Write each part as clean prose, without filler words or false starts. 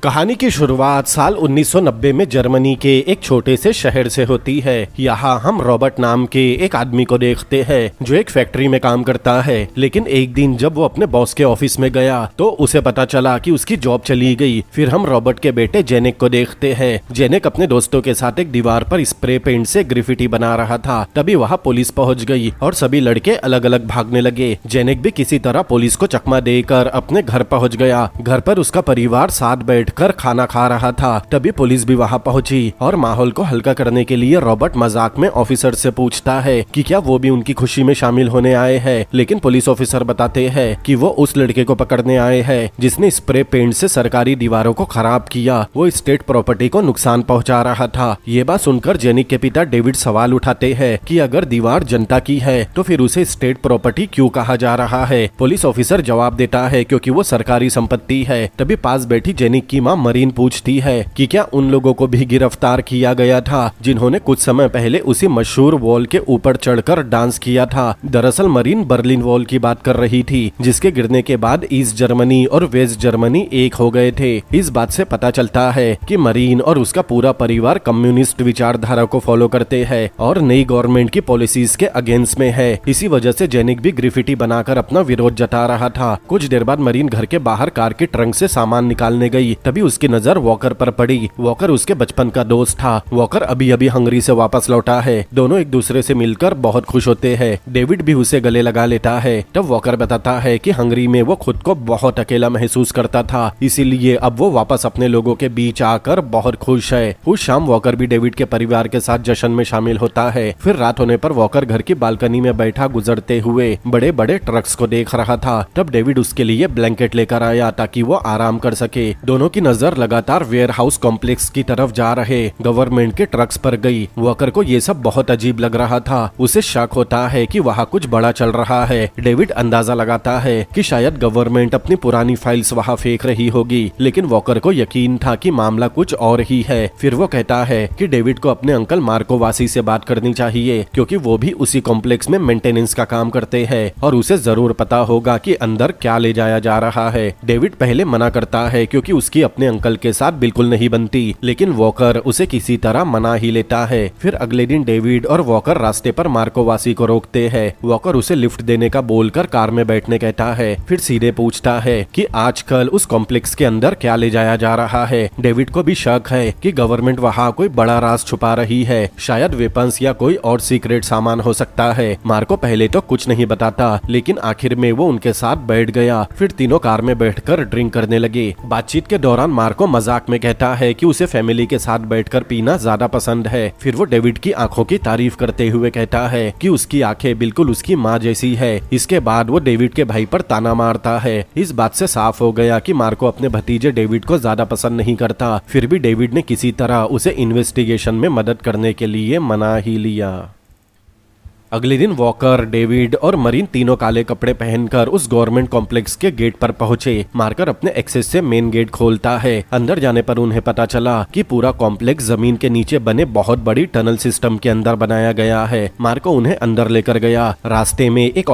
कहानी की शुरुआत साल 1990 में जर्मनी के एक छोटे से शहर से होती है। यहाँ हम रॉबर्ट नाम के एक आदमी को देखते हैं जो एक फैक्ट्री में काम करता है। लेकिन एक दिन जब वो अपने बॉस के ऑफिस में गया तो उसे पता चला कि उसकी जॉब चली गई। फिर हम रॉबर्ट के बेटे जेनेक को देखते हैं। जेनेक अपने दोस्तों के साथ एक दीवार पर स्प्रे पेंट से ग्रिफिटी बना रहा था। तभी वहाँ पुलिस पहुँच गई और सभी लड़के अलग अलग भागने लगे। जेनेक भी किसी तरह पुलिस को चकमा देकर अपने घर पहुँच गया। घर पर उसका परिवार साथ बैठ कर खाना खा रहा था। तभी पुलिस भी वहाँ पहुंची और माहौल को हल्का करने के लिए रॉबर्ट मजाक में ऑफिसर से पूछता है कि क्या वो भी उनकी खुशी में शामिल होने आए हैं। लेकिन पुलिस ऑफिसर बताते हैं कि वो उस लड़के को पकड़ने आए हैं जिसने स्प्रे पेंट से सरकारी दीवारों को खराब किया। वो स्टेट प्रॉपर्टी को नुकसान पहुंचा रहा था। ये बात सुनकर जेनिक के पिता डेविड सवाल उठाते हैं कि अगर दीवार जनता की है तो फिर उसे स्टेट प्रॉपर्टी क्यों कहा जा रहा है। पुलिस ऑफिसर जवाब देता है क्योंकि वो सरकारी संपत्ति है। तभी पास बैठी जेनिक की माँ मरीन पूछती है कि क्या उन लोगों को भी गिरफ्तार किया गया था जिन्होंने कुछ समय पहले उसी मशहूर वॉल के ऊपर चढ़कर डांस किया था। दरअसल मरीन बर्लिन वॉल की बात कर रही थी जिसके गिरने के बाद ईस्ट जर्मनी और वेस्ट जर्मनी एक हो गए थे। इस बात से पता चलता है कि मरीन और उसका पूरा परिवार कम्युनिस्ट विचारधारा को फॉलो करते हैं और नई गवर्नमेंट की पॉलिसीज के अगेंस्ट में है। इसी वजह से जेनिक भी ग्रिफिटी बनाकर अपना विरोध जता रहा था। कुछ देर बाद मरीन घर के बाहर कार के ट्रंक से सामान निकालने गई। तभी उसकी नजर वॉकर पर पड़ी। वॉकर उसके बचपन का दोस्त था। वॉकर अभी अभी हंगरी से वापस लौटा है। दोनों एक दूसरे से मिलकर बहुत खुश होते हैं। डेविड भी उसे गले लगा लेता है। तब वॉकर बताता है कि हंगरी में वो खुद को बहुत अकेला महसूस करता था, इसीलिए अब वो वापस अपने लोगों के बीच आकर बहुत खुश है। उस शाम वॉकर भी डेविड के परिवार के साथ जश्न में शामिल होता है। फिर रात होने पर वॉकर घर की बालकनी में बैठा गुजरते हुए बड़े बड़े ट्रक्स को देख रहा था। तब डेविड उसके लिए ब्लैंकेट लेकर आया ताकि वो आराम कर सके। दोनों की नजर लगातार वेयर हाउस कॉम्प्लेक्स की तरफ जा रहे गवर्नमेंट के ट्रक्स पर गई। वॉकर को ये सब बहुत अजीब लग रहा था। उसे शक होता है कि वहाँ कुछ बड़ा चल रहा है। डेविड अंदाजा लगाता है कि शायद गवर्नमेंट अपनी पुरानी फाइल्स वहाँ फेंक रही होगी, लेकिन वॉकर को यकीन था कि मामला कुछ और ही है। फिर वो कहता है कि डेविड को अपने अंकल मार्को वासी से बात करनी चाहिए क्योंकि वो भी उसी कॉम्प्लेक्स में मेंटेनेंस का काम करते हैं और उसे जरूर पता होगा कि अंदर क्या ले जाया जा रहा है। डेविड पहले मना करता है क्योंकि उसकी अपने अंकल के साथ बिल्कुल नहीं बनती, लेकिन वॉकर उसे किसी तरह मना ही लेता है। फिर अगले दिन डेविड और वॉकर रास्ते पर मार्को वासी को रोकते हैं। वॉकर उसे लिफ्ट देने का बोलकर कार में बैठने कहता है। फिर सीधे पूछता है कि आजकल उस कॉम्प्लेक्स के अंदर क्या ले जाया जा रहा है। डेविड को भी शक है कि गवर्नमेंट वहाँ कोई बड़ा राज छुपा रही है, शायद वेपन्स या कोई और सीक्रेट सामान हो सकता है। मार्को पहले तो कुछ नहीं बताता, लेकिन आखिर में वो उनके साथ बैठ गया। फिर तीनों कार में बैठकर ड्रिंक करने लगे। बातचीत के दौरान मार्को मजाक में कहता है कि उसे फैमिली के साथ बैठकर पीना ज्यादा पसंद है। फिर वो डेविड की आंखों की तारीफ करते हुए कहता है कि उसकी आंखें बिल्कुल उसकी माँ जैसी है। इसके बाद वो डेविड के भाई पर ताना मारता है। इस बात से साफ हो गया कि मार्को अपने भतीजे डेविड को ज्यादा पसंद नहीं करता। फिर भी डेविड ने किसी तरह उसे इन्वेस्टिगेशन में मदद करने के लिए मना ही लिया। अगले दिन वॉकर, डेविड और मरीन तीनों काले कपड़े पहनकर उस गवर्नमेंट कॉम्प्लेक्स के गेट पर पहुंचे। मार्कर अपने एक्सेस से मेन गेट खोलता है। अंदर जाने पर उन्हें पता चला कि पूरा कॉम्प्लेक्स जमीन के नीचे बने बहुत बड़ी टनल सिस्टम के अंदर बनाया गया है। मार्को उन्हें अंदर लेकर गया। रास्ते में एक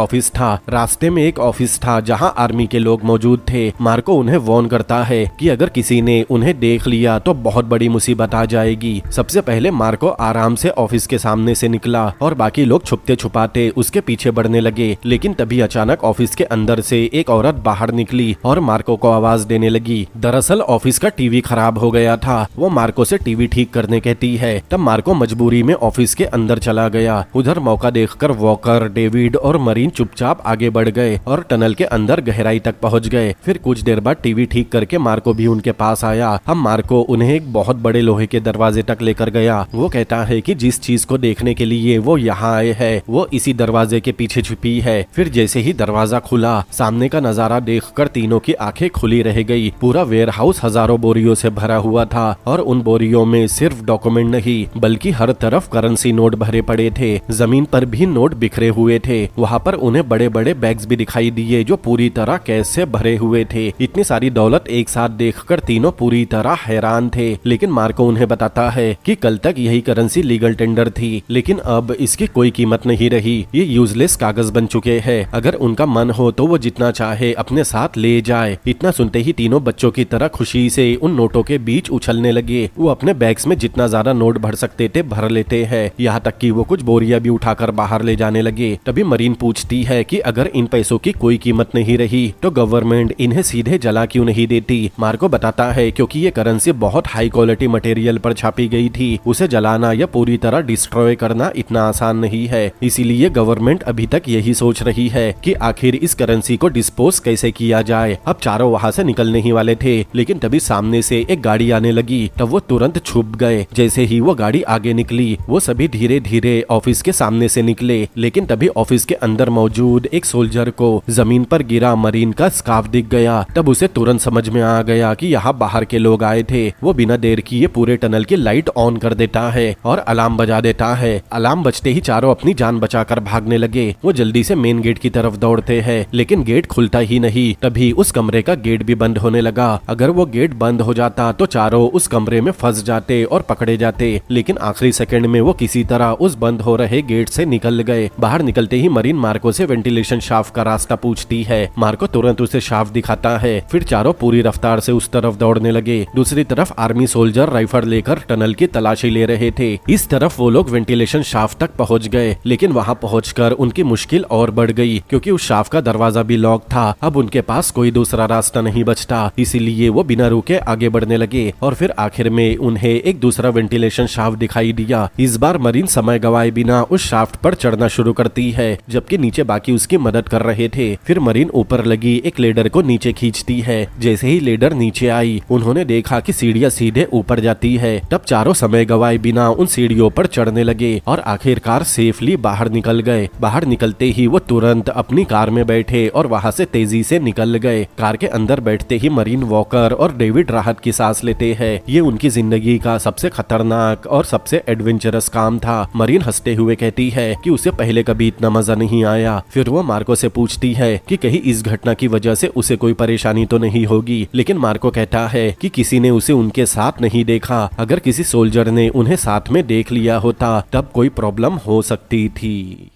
ऑफिस था जहां आर्मी के लोग मौजूद थे। मार्को उन्हें वार्न करता है कि अगर किसी ने उन्हें देख लिया तो बहुत बड़ी मुसीबत आ जाएगी। सबसे पहले मार्को आराम से ऑफिस के सामने से निकला और बाकी लोग छुपाते उसके पीछे बढ़ने लगे। लेकिन तभी अचानक ऑफिस के अंदर से एक औरत बाहर निकली और मार्को को आवाज देने लगी। दरअसल ऑफिस का टीवी खराब हो गया था। वो मार्को से टीवी ठीक करने कहती है। तब मार्को मजबूरी में ऑफिस के अंदर चला गया। उधर मौका देखकर वॉकर, डेविड और मरीन चुपचाप आगे बढ़ गए और टनल के अंदर गहराई तक पहुंच गए। फिर कुछ देर बाद टीवी ठीक करके मार्को भी उनके पास आया। हम मार्को उन्हें एक बहुत बड़े लोहे के दरवाजे तक लेकर गया। वो कहता है कि जिस चीज को देखने के लिए वो यहाँ आए हैं वो इसी दरवाजे के पीछे छुपी है। फिर जैसे ही दरवाजा खुला, सामने का नजारा देखकर तीनों की आंखें खुली रह गई। पूरा वेयर हाउस हजारों बोरियों से भरा हुआ था और उन बोरियों में सिर्फ डॉक्यूमेंट नहीं बल्कि हर तरफ करेंसी नोट भरे पड़े थे। जमीन पर भी नोट बिखरे हुए थे। वहाँ पर उन्हें बड़े बड़े बैग्स भी दिखाई दिए जो पूरी तरह कैश से भरे हुए थे। इतनी सारी दौलत एक साथ देखकर तीनों पूरी तरह हैरान थे। लेकिन मार्को उन्हें बताता है कि कल तक यही करेंसी लीगल टेंडर थी, लेकिन अब इसकी कोई कीमत नहीं रही, ये यूजलेस कागज बन चुके हैं। अगर उनका मन हो तो वो जितना चाहे अपने साथ ले जाए। इतना सुनते ही तीनों बच्चों की तरह खुशी से उन नोटों के बीच उछलने लगे। वो अपने बैग्स में जितना ज्यादा नोट भर सकते थे भर लेते हैं, यहाँ तक कि वो कुछ बोरियां भी उठाकर बाहर ले जाने लगे। तभी मरीन पूछती है कि अगर इन पैसों की कोई कीमत नहीं रही तो गवर्नमेंट इन्हें सीधे जला क्यों नहीं देती। मार्को बताता है क्योंकि ये करेंसी बहुत हाई क्वालिटी मटेरियल पर छापी गई थी, उसे जलाना या पूरी तरह डिस्ट्रॉय करना इतना आसान नहीं है। इसीलिए गवर्नमेंट अभी तक यही सोच रही है कि आखिर इस करेंसी को डिस्पोज कैसे किया जाए। अब चारों वहाँ से निकलने ही वाले थे, लेकिन तभी सामने से एक गाड़ी आने लगी। तब वो तुरंत छुप गए। जैसे ही वो गाड़ी आगे निकली, वो सभी धीरे धीरे ऑफिस के सामने से निकले। लेकिन तभी ऑफिस के अंदर मौजूद एक सोल्जर को जमीन पर गिरा मरीन का स्कार्फ दिख गया। तब उसे तुरंत समझ में आ गया कि यहाँ बाहर के लोग आए थे। वो बिना देर किए पूरे टनल की लाइट ऑन कर देता है और अलार्म बजा देता है। अलार्म बजते ही चारों अपनी जान बचाकर भागने लगे। वो जल्दी से मेन गेट की तरफ दौड़ते हैं, लेकिन गेट खुलता ही नहीं। तभी उस कमरे का गेट भी बंद होने लगा। अगर वो गेट बंद हो जाता तो चारों उस कमरे में फंस जाते और पकड़े जाते। लेकिन आखिरी सेकंड में वो किसी तरह उस बंद हो रहे गेट से निकल गए। बाहर निकलते ही मरीन मार्को से वेंटिलेशन शाफ्ट का रास्ता पूछती है। मार्को तुरंत उसे शाफ्ट दिखाता है। फिर चारों पूरी रफ्तार से उस तरफ दौड़ने लगे। दूसरी तरफ आर्मी सोल्जर राइफल लेकर टनल की तलाशी ले रहे थे। इस तरफ वो लोग वेंटिलेशन शाफ्ट तक पहुंच गए, लेकिन वहां पहुंचकर उनकी मुश्किल और बढ़ गई क्योंकि उस शाफ्ट का दरवाजा भी लॉक था। अब उनके पास कोई दूसरा रास्ता नहीं बचता, इसीलिए वो बिना रुके आगे बढ़ने लगे और फिर आखिर में उन्हें एक दूसरा वेंटिलेशन शाफ्ट दिखाई दिया। इस बार मरीन समय गवाए बिना उस शाफ्ट पर चढ़ना शुरू करती है, जबकि नीचे बाकी उसकी मदद कर रहे थे। फिर मरीन ऊपर लगी एक लेडर को नीचे खींचती है। जैसे ही लेडर नीचे आई, उन्होंने देखा कि सीढ़ियां सीधे ऊपर जाती है। तब चारों समय गवाए बिना उन सीढ़ियों पर चढ़ने लगे और आखिरकार सेफली बाहर निकल गए। बाहर निकलते ही वो तुरंत अपनी कार में बैठे और वहाँ से तेजी से निकल गए। कार के अंदर बैठते ही मरीन वॉकर और डेविड राहत की सांस लेते हैं। ये उनकी जिंदगी का सबसे खतरनाक और सबसे एडवेंचरस काम था। मरीन हंसते हुए कहती है कि उसे पहले कभी इतना मजा नहीं आया। फिर वो मार्को से पूछती है कि कहीं इस घटना की वजह से उसे कोई परेशानी तो नहीं होगी, लेकिन मार्को कहता है कि किसी ने उसे उनके साथ नहीं देखा। अगर किसी सोल्जर ने उन्हें साथ में देख लिया होता तब कोई प्रॉब्लम हो सकती थी।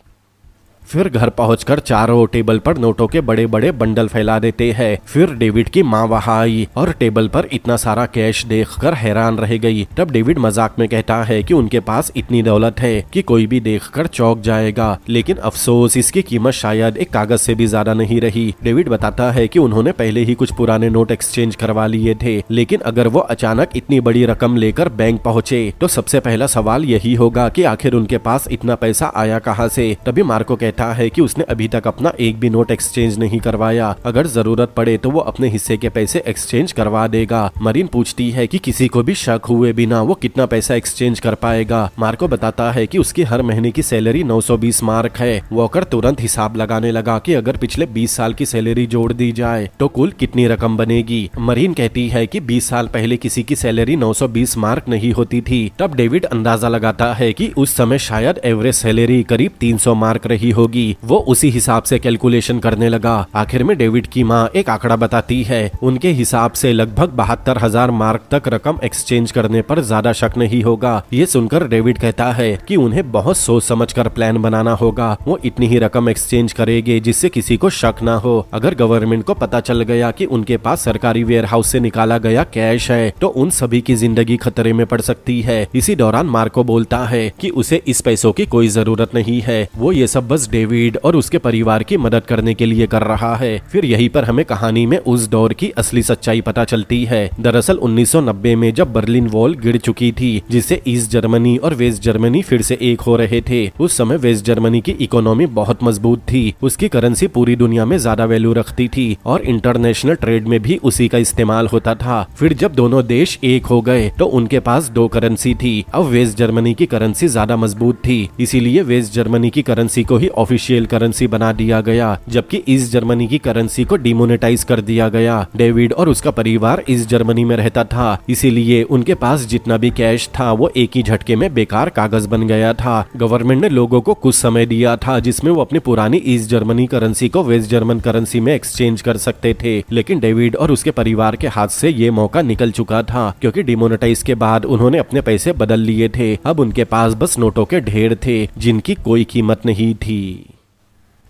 फिर घर पहुंचकर चारों टेबल पर नोटों के बड़े बड़े बंडल फैला देते हैं। फिर डेविड की माँ वहां आई और टेबल पर इतना सारा कैश देखकर हैरान रह गई। तब डेविड मजाक में कहता है कि उनके पास इतनी दौलत है कि कोई भी देखकर चौंक जाएगा, लेकिन अफसोस इसकी कीमत शायद एक कागज से भी ज्यादा नहीं रही। डेविड बताता है कि उन्होंने पहले ही कुछ पुराने नोट एक्सचेंज करवा लिए थे, लेकिन अगर वो अचानक इतनी बड़ी रकम लेकर बैंक पहुंचे तो सबसे पहला सवाल यही होगा कि आखिर उनके पास इतना पैसा आया कहाँ से। तभी मार्को कहता है कि उसने अभी तक अपना एक भी नोट एक्सचेंज नहीं करवाया। अगर जरूरत पड़े तो वो अपने हिस्से के पैसे एक्सचेंज करवा देगा। मरीन पूछती है कि किसी को भी शक हुए बिना वो कितना पैसा एक्सचेंज कर पाएगा। मार्को बताता है कि उसकी हर महीने की सैलरी 920 मार्क है। वॉकर तुरंत हिसाब लगाने लगा कि अगर पिछले 20 साल की सैलरी जोड़ दी जाए तो कुल कितनी रकम बनेगी। मरीन कहती है कि 20 साल पहले किसी की सैलरी 920 मार्क नहीं होती थी। तब डेविड अंदाजा लगाता है कि उस समय शायद एवरेज सैलरी करीब 300 मार्क रही होगी। वो उसी हिसाब से कैलकुलेशन करने लगा। आखिर में डेविड की माँ एक आंकड़ा बताती है। उनके हिसाब से लगभग 72,000 मार्क तक रकम एक्सचेंज करने पर ज्यादा शक नहीं होगा। ये सुनकर डेविड कहता है कि उन्हें बहुत सोच समझकर प्लान बनाना होगा। वो इतनी ही रकम एक्सचेंज करेंगे जिससे किसी को शक ना हो। अगर गवर्नमेंट को पता चल गया कि उनके पास सरकारी वेयर हाउस से निकाला गया कैश है तो उन सभी की जिंदगी खतरे में पड़ सकती है। इसी दौरान मार्को बोलता है कि उसे इस पैसों की कोई जरूरत नहीं है, वो ये सब बस डेविड और उसके परिवार की मदद करने के लिए कर रहा है। फिर यहीं पर हमें कहानी में उस दौर की असली सच्चाई पता चलती है। दरअसल 1990 में जब बर्लिन वॉल गिर चुकी थी, जिससे ईस्ट जर्मनी और वेस्ट जर्मनी फिर से एक हो रहे थे, उस समय वेस्ट जर्मनी की इकोनॉमी बहुत मजबूत थी। उसकी करेंसी पूरी दुनिया में ज्यादा वैल्यू रखती थी और इंटरनेशनल ट्रेड में भी उसी का इस्तेमाल होता था। फिर जब दोनों देश एक हो गए तो उनके पास दो करेंसी थी। अब वेस्ट जर्मनी की करेंसी ज्यादा मजबूत थी, इसीलिए वेस्ट जर्मनी की करेंसी को ही ऑफिशियल करेंसी बना दिया गया, जबकि ईस्ट जर्मनी की करेंसी को डिमोनेटाइज कर दिया गया। डेविड और उसका परिवार ईस्ट जर्मनी में रहता था, इसीलिए उनके पास जितना भी कैश था वो एक ही झटके में बेकार कागज बन गया था। गवर्नमेंट ने लोगों को कुछ समय दिया था जिसमें वो अपनी पुरानी ईस्ट जर्मनी करेंसी को वेस्ट जर्मन करेंसी में एक्सचेंज कर सकते थे, लेकिन डेविड और उसके परिवार के हाथ से ये मौका निकल चुका था, क्योंकि डिमोनेटाइज के बाद उन्होंने अपने पैसे बदल लिए थे। अब उनके पास बस नोटों के ढेर थे जिनकी कोई कीमत नहीं थी।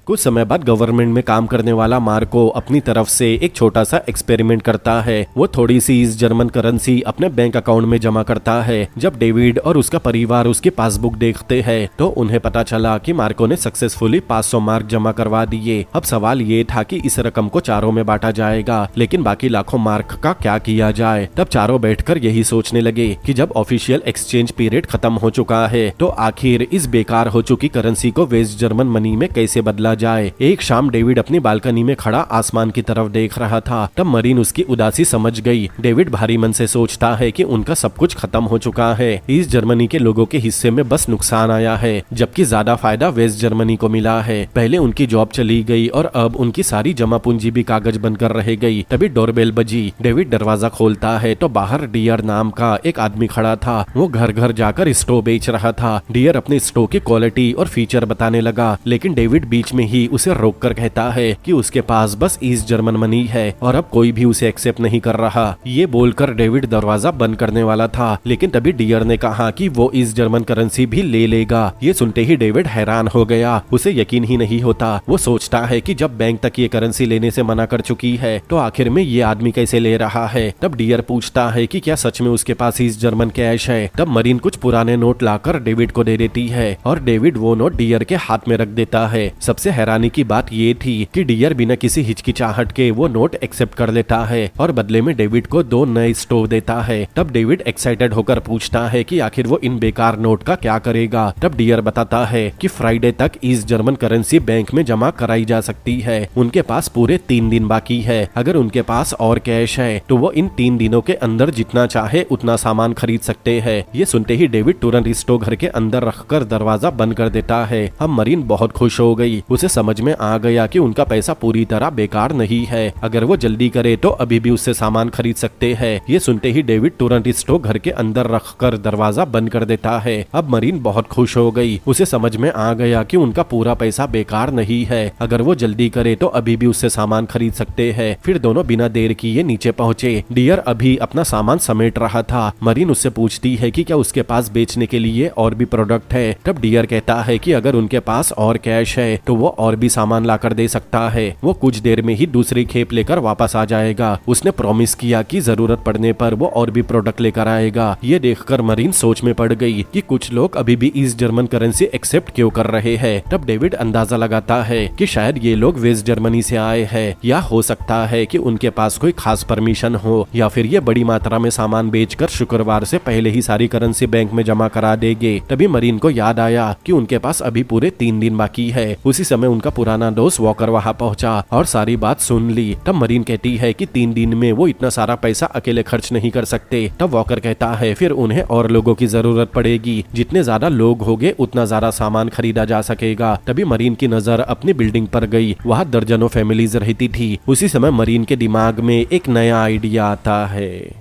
कुछ समय बाद गवर्नमेंट में काम करने वाला मार्को अपनी तरफ से एक छोटा सा एक्सपेरिमेंट करता है। वो थोड़ी सी ईस्ट जर्मन करेंसी अपने बैंक अकाउंट में जमा करता है। जब डेविड और उसका परिवार उसकी पासबुक देखते हैं तो उन्हें पता चला कि मार्को ने सक्सेसफुली 500 मार्क जमा करवा दिए। अब सवाल ये था कि इस रकम को चारों में बांटा जाएगा, लेकिन बाकी लाखों मार्क का क्या किया जाए। तब चारों बैठकर यही सोचने लगे कि जब ऑफिशियल एक्सचेंज पीरियड खत्म हो चुका है तो आखिर इस बेकार हो चुकी करेंसी को वेस्ट जर्मन मनी में कैसे बदला जाए। एक शाम डेविड अपनी बालकनी में खड़ा आसमान की तरफ देख रहा था। तब मरीन उसकी उदासी समझ गई। डेविड भारी मन से सोचता है कि उनका सब कुछ खत्म हो चुका है। ईस्ट जर्मनी के लोगों के हिस्से में बस नुकसान आया है, जबकि ज्यादा फायदा वेस्ट जर्मनी को मिला है। पहले उनकी जॉब चली गई और अब उनकी सारी जमा पूंजी भी कागज बनकर रह गई। तभी डोरबेल बजी। डेविड दरवाजा खोलता है तो बाहर डियर नाम का एक आदमी खड़ा था। वो घर घर जाकर स्टोव बेच रहा था। डियर अपने स्टोव की क्वालिटी और फीचर बताने लगा, लेकिन डेविड बीच में ही उसे रोककर कहता है कि उसके पास बस ईस्ट जर्मन मनी है और अब कोई भी उसे एक्सेप्ट नहीं कर रहा। ये बोलकर डेविड दरवाजा बंद करने वाला था, लेकिन तभी डियर ने कहा कि वो ईस्ट जर्मन करेंसी भी ले लेगा। ये सुनते ही डेविड हैरान हो गया। उसे यकीन ही नहीं होता। वो सोचता है कि जब बैंक तक ये करेंसी लेने से मना कर चुकी है तो आखिर में ये आदमी कैसे ले रहा है। तब डियर पूछता है कि क्या सच में उसके पास ईस्ट जर्मन कैश है। तब मरीन कुछ पुराने नोट लाकर डेविड को दे देती है और डेविड वो नोट डियर के हाथ में रख देता है। सबसे हैरानी की बात ये थी कि डियर बिना किसी हिचकिचाहट के वो नोट एक्सेप्ट कर लेता है और बदले में डेविड को 2 नए स्टोव देता है। तब डेविड एक्साइटेड होकर पूछता है कि आखिर वो इन बेकार नोट का क्या करेगा। तब डियर बताता है कि फ्राइडे तक ईस्ट जर्मन करेंसी बैंक में जमा कराई जा सकती है। उनके पास पूरे 3 दिन बाकी है। अगर उनके पास और कैश है तो वो इन 3 दिनों के अंदर जितना चाहे उतना सामान खरीद सकते हैं। ये सुनते ही डेविड तुरंत स्टोव घर के अंदर रखकर दरवाजा बंद कर देता है। अब मरीन बहुत खुश हो गई। उसे समझ में आ गया कि उनका पैसा पूरी तरह बेकार नहीं है। अगर वो जल्दी करे तो अभी भी उससे सामान खरीद सकते हैं। ये सुनते ही डेविड तुरंत स्टोव घर के अंदर रखकर दरवाजा बंद कर देता है। अब मरीन बहुत खुश हो गई। उसे समझ में आ गया कि उनका पूरा पैसा बेकार नहीं है। अगर वो जल्दी करे तो अभी भी उससे सामान खरीद सकते हैं। फिर दोनों बिना देर किए नीचे पहुंचे। डियर अभी अपना सामान समेट रहा था। मरीन उससे पूछती है कि क्या उसके पास बेचने के लिए और भी प्रोडक्ट है। तब डियर कहता है कि अगर उनके पास और कैश है तो वो और भी सामान लाकर दे सकता है। वो कुछ देर में ही दूसरी खेप लेकर वापस आ जाएगा। उसने प्रॉमिस किया कि जरूरत पड़ने पर वो और भी प्रोडक्ट लेकर आएगा। ये देखकर मरीन सोच में पड़ गई कि कुछ लोग अभी भी ईस्ट जर्मन करेंसी एक्सेप्ट क्यों कर रहे हैं। तब डेविड अंदाजा लगाता है कि शायद ये लोग वेस्ट जर्मनी से आए हैं, या हो सकता है कि उनके पास कोई खास परमिशन हो, या फिर ये बड़ी मात्रा में सामान बेचकर शुक्रवार से पहले ही सारी करेंसी बैंक में जमा करा देंगे। तभी मरीन को याद आया कि उनके पास अभी पूरे 3 दिन बाकी है। उसी समय उनका पुराना दोस्त वॉकर वहाँ पहुंचा और सारी बात सुन ली। तब मरीन कहती है कि 3 दिन में वो इतना सारा पैसा अकेले खर्च नहीं कर सकते। तब वॉकर कहता है फिर उन्हें और लोगों की जरूरत पड़ेगी। जितने ज्यादा लोग होंगे उतना ज्यादा सामान खरीदा जा सकेगा। तभी मरीन की नजर अपनी बिल्डिंग पर गई। वहाँ दर्जनों फैमिलीज रहती थी। उसी समय मरीन के दिमाग में एक नया आइडिया आता है।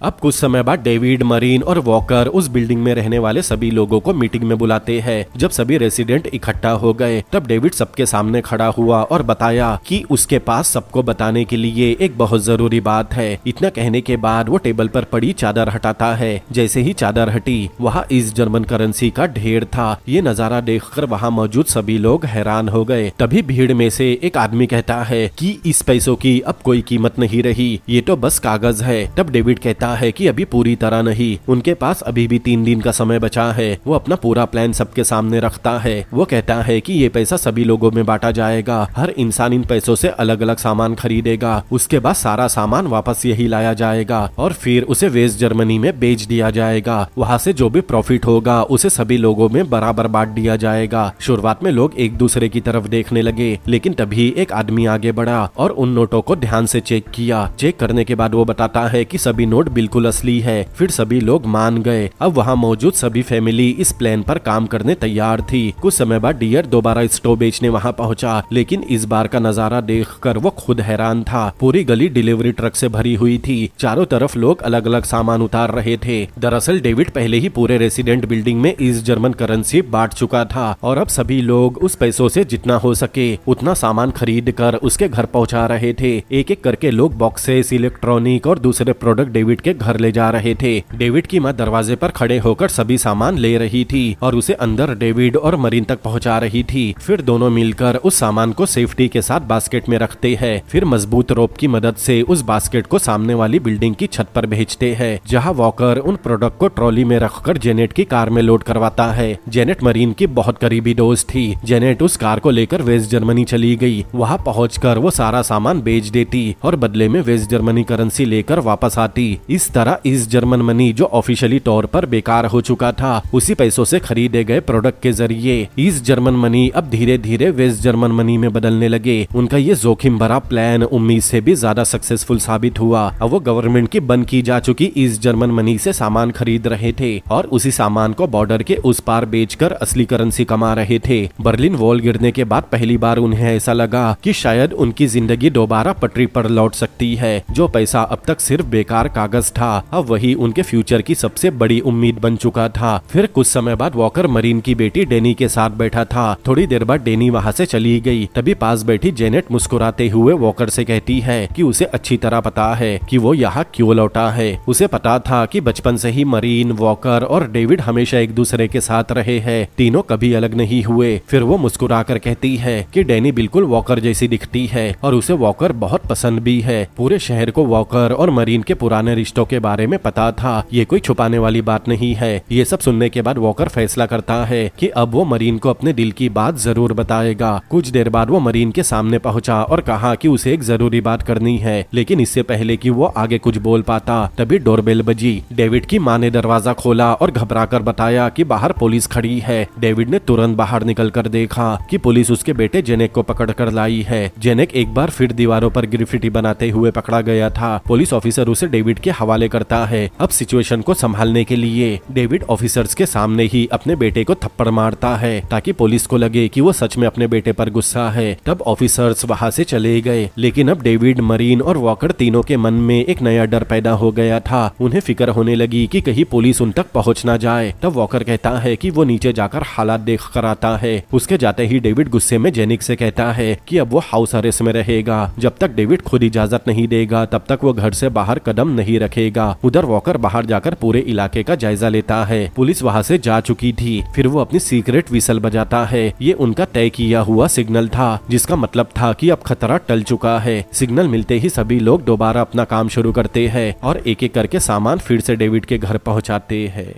अब कुछ समय बाद डेविड, मरीन और वॉकर उस बिल्डिंग में रहने वाले सभी लोगों को मीटिंग में बुलाते हैं। जब सभी रेसिडेंट इकट्ठा हो गए तब डेविड सबके सामने खड़ा हुआ और बताया कि उसके पास सबको बताने के लिए एक बहुत जरूरी बात है। इतना कहने के बाद वो टेबल पर पड़ी चादर हटाता है। जैसे ही चादर हटी वहाँ ईस्ट जर्मन करेंसी का ढेर था। ये नजारा देखकर वहाँ मौजूद सभी लोग हैरान हो गए। तभी भीड़ में से एक आदमी कहता है कि इस पैसों की अब कोई कीमत नहीं रही, ये तो बस कागज है। तब डेविड कहता है कि अभी पूरी तरह नहीं, उनके पास अभी भी 3 दिन का समय बचा है। वो अपना पूरा प्लान सबके सामने रखता है। वो कहता है कि ये पैसा सभी लोगों में बांटा जाएगा। हर इंसान इन पैसों से अलग अलग सामान खरीदेगा। उसके बाद सारा सामान वापस यही लाया जाएगा और फिर उसे वेस्ट जर्मनी में बेच दिया जाएगा। वहाँ से जो भी प्रॉफिट होगा उसे सभी लोगों में बराबर बांट दिया जाएगा। शुरुआत में लोग एक दूसरे की तरफ देखने लगे, लेकिन तभी एक आदमी आगे बढ़ा और उन नोटों को ध्यान से चेक किया। चेक करने के बाद वो बताता है कि सभी नोट बिल्कुल असली है। फिर सभी लोग मान गए। अब वहाँ मौजूद सभी फैमिली इस प्लान पर काम करने तैयार थी। कुछ समय बाद डियर दोबारा स्टोव बेचने वहाँ पहुँचा, लेकिन इस बार का नजारा देखकर वो खुद हैरान था। पूरी गली डिलीवरी ट्रक से भरी हुई थी। चारों तरफ लोग अलग अलग सामान उतार रहे थे। दरअसल डेविड पहले ही पूरे रेसिडेंट बिल्डिंग में ईस्ट जर्मन करेंसी बांट चुका था और अब सभी लोग उस पैसों से जितना हो सके उतना सामान खरीद कर उसके घर पहुंचा रहे थे। एक एक करके लोग बॉक्सेस, इलेक्ट्रॉनिक और दूसरे प्रोडक्ट डेविड के घर ले जा रहे थे। डेविड की माँ दरवाजे पर खड़े होकर सभी सामान ले रही थी और उसे अंदर डेविड और मरीन तक पहुंचा रही थी। फिर दोनों मिलकर उस सामान को सेफ्टी के साथ बास्केट में रखते हैं। फिर मजबूत रोप की मदद से उस बास्केट को सामने वाली बिल्डिंग की छत पर भेजते हैं, जहां वॉकर उन प्रोडक्ट को ट्रॉली में रखकर जेनेट की कार में लोड करवाता है। जेनेट मरीन की बहुत करीबी दोस्त थी। जेनेट उस कार को लेकर वेस्ट जर्मनी चली गई। वहां पहुंचकर वो सारा सामान बेच देती और बदले में वेस्ट जर्मनी करेंसी लेकर वापस आती। इस तरह ईस्ट जर्मन मनी, जो ऑफिशियली तौर पर बेकार हो चुका था, उसी पैसों से खरीदे गए प्रोडक्ट के जरिए ईस्ट जर्मन मनी अब धीरे धीरे वेस्ट जर्मन मनी में बदलने लगे। उनका ये जोखिम भरा प्लान उम्मीद से भी ज्यादा सक्सेसफुल साबित हुआ। अब वो गवर्नमेंट की बंद की जा चुकी ईस्ट जर्मन मनी से सामान खरीद रहे थे और उसी सामान को बॉर्डर के उस पार बेचकर असली करेंसी कमा रहे थे। बर्लिन वॉल गिरने के बाद पहली बार उन्हें ऐसा लगा कि शायद उनकी जिंदगी दोबारा पटरी पर लौट सकती है। जो पैसा अब तक सिर्फ बेकार कागज था, अब वही उनके फ्यूचर की सबसे बड़ी उम्मीद बन चुका था। फिर कुछ समय बाद वॉकर मरीन की बेटी डेनी के साथ बैठा था। थोड़ी देर बाद डेनी वहाँ से चली गई। तभी पास बैठी जेनेट मुस्कुराते हुए वॉकर से कहती है कि उसे अच्छी तरह पता है कि वो यहाँ क्यों लौटा है। उसे पता था कि बचपन से ही मरीन, वॉकर और डेविड हमेशा एक दूसरे के साथ रहे हैं। तीनों कभी अलग नहीं हुए। फिर वो मुस्कुराकर कहती है कि डेनी बिल्कुल वॉकर जैसी दिखती है और उसे वॉकर बहुत पसंद भी है। पूरे शहर को वॉकर और मरीन के पुराने रिश्तों के बारे में पता था। ये कोई छुपाने वाली बात नहीं है। ये सब सुनने के बाद वॉकर फैसला करता है कि अब वो मरीन को अपने दिल की बात जरूर बताएगा। कुछ देर बाद वो मरीन के सामने पहुंचा और कहा कि उसे एक जरूरी बात करनी है, लेकिन इससे पहले कि वो आगे कुछ बोल पाता तभी डोरबेल बजी। डेविड की माँ ने दरवाजा खोला और घबराकर बताया कि बाहर पुलिस खड़ी है। डेविड ने तुरंत बाहर निकलकर देखा कि पुलिस उसके बेटे जेनेक को पकड़कर लाई है। जेनेक एक बार फिर दीवारों पर ग्राफिटी बनाते हुए पकड़ा गया था। पुलिस ऑफिसर उसे डेविड के हवाले करता है। अब सिचुएशन को संभालने के लिए डेविड ऑफिसर्स के सामने ही अपने बेटे को थप्पड़ मारता है ताकि पुलिस को लगे कि वो सच में अपने बेटे पर गुस्सा है। तब ऑफिसर्स वहाँ से चले गए, लेकिन अब डेविड, मरीन और वॉकर तीनों के मन में एक नया डर पैदा हो गया था। उन्हें फिक्र होने लगी कि कहीं पुलिस उन तक पहुंच ना जाए। तब वॉकर कहता है कि वो नीचे जाकर हालात देख कर आता है। उसके जाते ही डेविड गुस्से में जेनिक से कहता है कि अब वो हाउस अरेस्ट में रहेगा। जब तक डेविड खुद इजाजत नहीं देगा तब तक वो घर से बाहर कदम नहीं रखेगा। उधर वॉकर बाहर जाकर पूरे इलाके का जायजा लेता है। पुलिस वहाँ से जा चुकी थी। फिर वो अपनी सीक्रेट विसल बजाता है। ये उनका तय किया हुआ सिग्नल था, जिसका मतलब था कि अब खतरा टल चुका है। सिग्नल मिलते ही सभी लोग दोबारा अपना काम शुरू करते हैं और एक एक करके सामान फिर से डेविड के घर पहुंचाते हैं।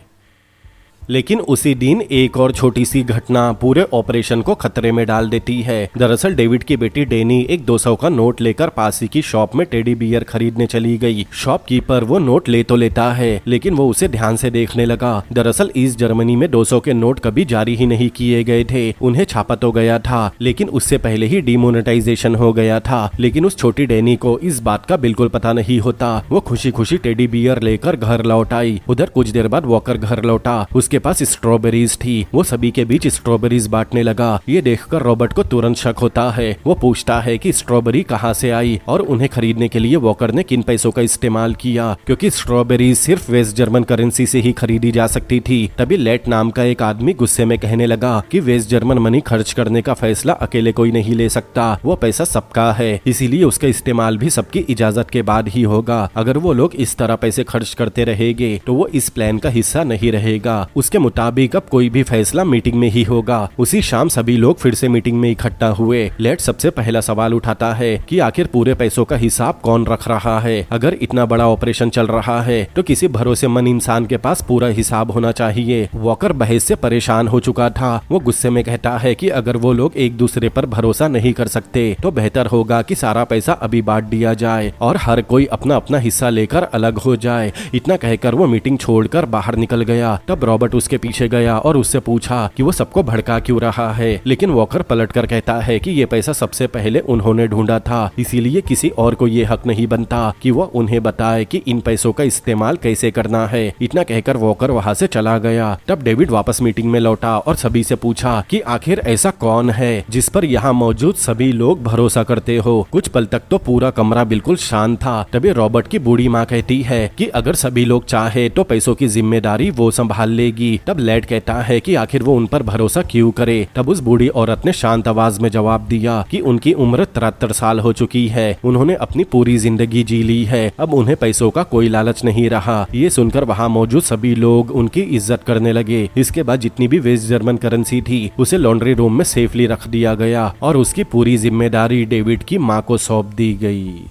लेकिन उसी दिन एक और छोटी सी घटना पूरे ऑपरेशन को खतरे में डाल देती है। दरअसल डेविड की बेटी डेनी एक 200 का नोट लेकर पास ही की शॉप में टेडी बियर खरीदने चली गई। शॉपकीपर वो नोट ले तो लेता है, लेकिन वो उसे ध्यान से देखने लगा। दरअसल ईस्ट जर्मनी में 200 के नोट कभी जारी ही नहीं किए गए थे। उन्हें छापा तो गया था, लेकिन उससे पहले ही डिमोनेटाइजेशन हो गया था। लेकिन उस छोटी डेनी को इस बात का बिल्कुल पता नहीं होता। वो खुशी खुशी टेडी बियर लेकर घर लौट आई। उधर कुछ देर बाद वॉकर घर लौटा। उसके पास स्ट्रॉबेरीज थी। वो सभी के बीच स्ट्रॉबेरीज बांटने लगा। ये देखकर रॉबर्ट को तुरंत शक होता है। वो पूछता है कि स्ट्रॉबेरी कहाँ से आई और उन्हें खरीदने के लिए वॉकर ने किन पैसों का इस्तेमाल किया, क्योंकि स्ट्रॉबेरीज सिर्फ वेस्ट जर्मन करेंसी से ही खरीदी जा सकती थी। तभी लेट नाम का एक आदमी गुस्से में कहने लगा कि वेस्ट जर्मन मनी खर्च करने का फैसला अकेले कोई नहीं ले सकता। वो पैसा सबका है, इसीलिए उसका इस्तेमाल भी सबकी इजाजत के बाद ही होगा। अगर वो लोग इस तरह पैसे खर्च करते रहेंगे तो वो इस प्लान का हिस्सा नहीं रहेगा। उसके मुताबिक अब कोई भी फैसला मीटिंग में ही होगा। उसी शाम सभी लोग फिर से मीटिंग में इकट्ठा हुए। लेट सबसे पहला सवाल उठाता है कि आखिर पूरे पैसों का हिसाब कौन रख रहा है। अगर इतना बड़ा ऑपरेशन चल रहा है तो किसी भरोसेमंद इंसान के पास पूरा हिसाब होना चाहिए। वॉकर बहस से परेशान हो चुका था। वो गुस्से में कहता है कि अगर वो लोग एक दूसरे पर भरोसा नहीं कर सकते तो बेहतर होगा कि सारा पैसा अभी बांट दिया जाए और हर कोई अपना अपना हिस्सा लेकर अलग हो जाए। इतना कहकर वो मीटिंग छोड़कर बाहर निकल गया। तब रॉबर्ट रॉबर्ट उसके पीछे गया और उससे पूछा कि वो सबको भड़का क्यों रहा है, लेकिन वॉकर पलटकर कहता है कि ये पैसा सबसे पहले उन्होंने ढूंढा था, इसीलिए किसी और को ये हक नहीं बनता कि वो उन्हें बताए कि इन पैसों का इस्तेमाल कैसे करना है। इतना कहकर वॉकर वहाँ से चला गया। तब डेविड वापस मीटिंग में लौटा और सभी से पूछा कि आखिर ऐसा कौन है जिस पर यहाँ मौजूद सभी लोग भरोसा करते हो। कुछ पल तक तो पूरा कमरा बिल्कुल शांत था। तभी रॉबर्ट की बूढ़ी माँ कहती है कि अगर सभी लोग चाहे तो पैसों की जिम्मेदारी वो संभाल लेगी। तब लेड कहता है कि आखिर वो उन पर भरोसा क्यों करे। तब उस बूढ़ी औरत ने शांत आवाज में जवाब दिया कि उनकी उम्र 73 साल हो चुकी है, उन्होंने अपनी पूरी जिंदगी जी ली है, अब उन्हें पैसों का कोई लालच नहीं रहा। ये सुनकर वहाँ मौजूद सभी लोग उनकी इज्जत करने लगे। इसके बाद जितनी भी वेस्ट जर्मन करेंसी थी उसे लॉन्ड्री रूम में सेफली रख दिया गया और उसकी पूरी जिम्मेदारी डेविड की माँ को सौंप दी गई।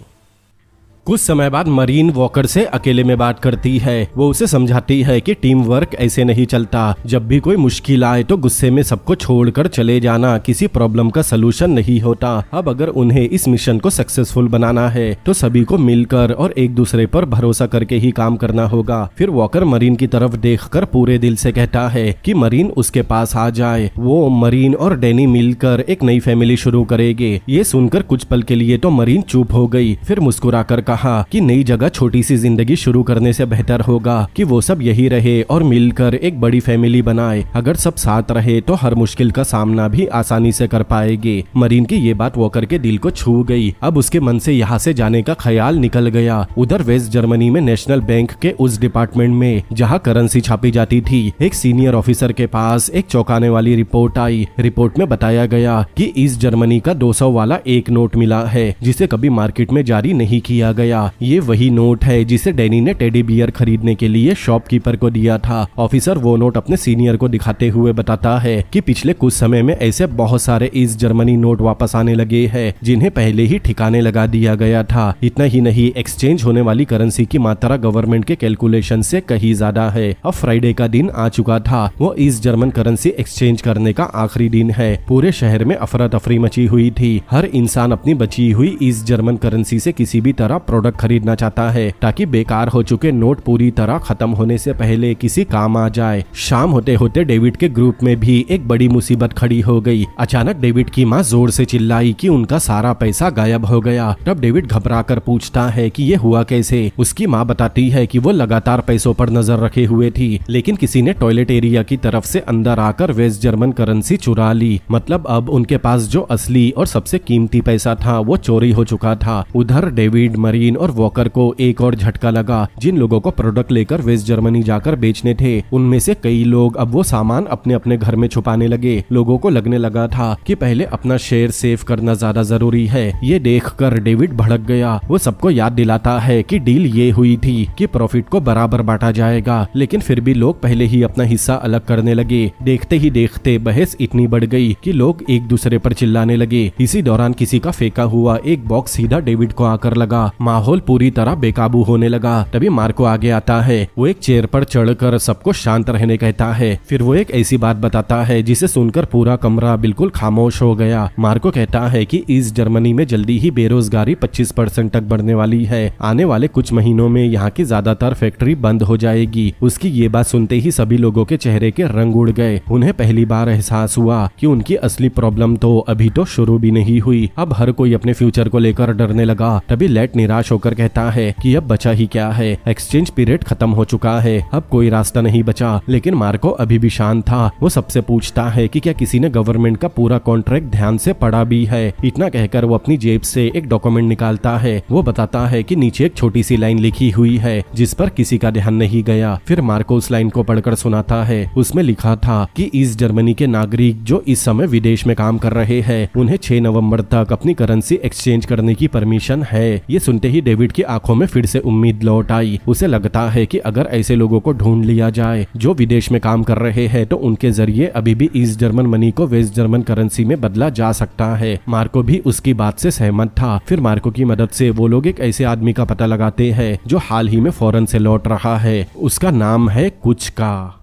कुछ समय बाद मरीन वॉकर से अकेले में बात करती है। वो उसे समझाती है कि टीम वर्क ऐसे नहीं चलता, जब भी कोई मुश्किल आए तो गुस्से में सबको छोड़कर चले जाना किसी प्रॉब्लम का सलूशन नहीं होता। अब अगर उन्हें इस मिशन को सक्सेसफुल बनाना है तो सभी को मिलकर और एक दूसरे पर भरोसा करके ही काम करना होगा। फिर वॉकर मरीन की तरफ देखकर पूरे दिल से कहता है कि मरीन उसके पास आ जाए। वो मरीन और डैनी मिलकर एक नई फैमिली शुरू करेंगे। ये सुनकर कुछ पल के लिए तो मरीन चुप हो गई, फिर मुस्कुराकर कहा कि नई जगह छोटी सी जिंदगी शुरू करने से बेहतर होगा कि वो सब यही रहे और मिलकर एक बड़ी फैमिली बनाए। अगर सब साथ रहे तो हर मुश्किल का सामना भी आसानी से कर पाएंगे। मरीन की ये बात वॉकर के दिल को छू गई। अब उसके मन से यहाँ से जाने का ख्याल निकल गया। उधर वेस्ट जर्मनी में नेशनल बैंक के उस डिपार्टमेंट में जहाँ करेंसी छापी जाती थी, एक सीनियर ऑफिसर के पास एक चौंकाने वाली रिपोर्ट आई। रिपोर्ट में बताया गया कि ईस्ट जर्मनी का 200 वाला एक नोट मिला है जिसे कभी मार्केट में जारी नहीं किया गया। ये वही नोट है जिसे डैनी ने टेडी बियर खरीदने के लिए शॉपकीपर को दिया था। ऑफिसर वो नोट अपने सीनियर को दिखाते हुए बताता है कि पिछले कुछ समय में ऐसे बहुत सारे ईस्ट जर्मनी नोट वापस आने लगे हैं जिन्हें पहले ही ठिकाने लगा दिया गया था। इतना ही नहीं, एक्सचेंज होने वाली करेंसी की मात्रा गवर्नमेंट के कैलकुलेशन से कहीं ज्यादा है। अब फ्राइडे का दिन आ चुका था। वो ईस्ट जर्मन करेंसी एक्सचेंज करने का आखिरी दिन है। पूरे शहर में अफरा तफरी मची हुई थी। हर इंसान अपनी बची हुई ईस्ट जर्मन करेंसी से किसी भी तरह प्रोडक्ट खरीदना चाहता है ताकि बेकार हो चुके नोट पूरी तरह खत्म होने से पहले किसी काम आ जाए। शाम होते होते डेविड के ग्रुप में भी एक बड़ी मुसीबत खड़ी हो गई। अचानक डेविड की माँ जोर से चिल्लाई कि उनका सारा पैसा गायब हो गया। तब डेविड घबराकर पूछता है कि ये हुआ कैसे। उसकी माँ बताती है कि वो लगातार पैसों पर नजर रखे हुए थी, लेकिन किसी ने टॉयलेट एरिया की तरफ से अंदर आकर वेस्ट जर्मन करेंसी चुरा ली। मतलब अब उनके पास जो असली और सबसे कीमती पैसा था वो चोरी हो चुका था। उधर डेविड, मरीन और वॉकर को एक और झटका लगा। जिन लोगों को प्रोडक्ट लेकर वेस्ट जर्मनी जाकर बेचने थे उनमें से कई लोग अब वो सामान अपने अपने घर में छुपाने लगे। लोगों को लगने लगा था कि पहले अपना शेयर सेव करना ज्यादा जरूरी है। ये देखकर डेविड भड़क गया। वो सबको याद दिलाता है कि डील ये हुई थी कि प्रॉफिट को बराबर बांटा जाएगा, लेकिन फिर भी लोग पहले ही अपना हिस्सा अलग करने लगे। देखते ही देखते बहस इतनी बढ़ गई कि लोग एक दूसरे पर चिल्लाने लगे। इसी दौरान किसी का फेंका हुआ एक बॉक्स सीधा डेविड को आकर लगा। माहौल पूरी तरह बेकाबू होने लगा। तभी मार्को आगे आता है। वो एक चेयर पर चढ़कर सबको शांत रहने कहता है। फिर वो एक ऐसी बात बताता है जिसे सुनकर पूरा कमरा बिल्कुल खामोश हो गया। मार्को कहता है कि ईस्ट जर्मनी में जल्दी ही बेरोजगारी 25% तक बढ़ने वाली है। आने वाले कुछ महीनों में यहाँ की ज्यादातर फैक्ट्री बंद हो जाएगी। उसकी ये बात सुनते ही सभी लोगों के चेहरे के रंग उड़ गए। उन्हें पहली बार एहसास हुआ कि उनकी असली प्रॉब्लम तो अभी तो शुरू भी नहीं हुई। अब हर कोई अपने फ्यूचर को लेकर डरने लगा। तभी लेट निराश होकर कहता है कि अब बचा ही क्या है, एक्सचेंज पीरियड खत्म हो चुका है, अब कोई रास्ता नहीं बचा। लेकिन मार्को अभी भी शांत था। वो सबसे पूछता है कि क्या किसी ने गवर्नमेंट का पूरा कॉन्ट्रैक्ट ध्यान से पढ़ा भी है। इतना कहकर वो अपनी जेब से एक डॉक्यूमेंट निकालता है। वो बताता है कि नीचे एक छोटी सी लाइन लिखी हुई है जिस पर किसी का ध्यान नहीं गया। फिर मार्को उस लाइन को पढ़कर सुनाता है। उसमें लिखा था कि ईस्ट जर्मनी के नागरिक जो इस समय विदेश में काम कर रहे हैं उन्हें 6 नवंबर तक अपनी करेंसी एक्सचेंज करने की परमिशन है। ये सुनते ही डेविड की आंखों में फिर से उम्मीद लौट आई। उसे लगता है कि अगर ऐसे लोगों को ढूंढ लिया जाए जो विदेश में काम कर रहे हैं तो उनके जरिए अभी भी ईस्ट जर्मन मनी को वेस्ट जर्मन करेंसी में बदला जा सकता है। मार्को भी उसकी बात से सहमत था। फिर मार्को की मदद से वो लोग एक ऐसे आदमी का पता लगाते हैं जो हाल ही में फॉरेन से लौट रहा है। उसका नाम है कुछ का।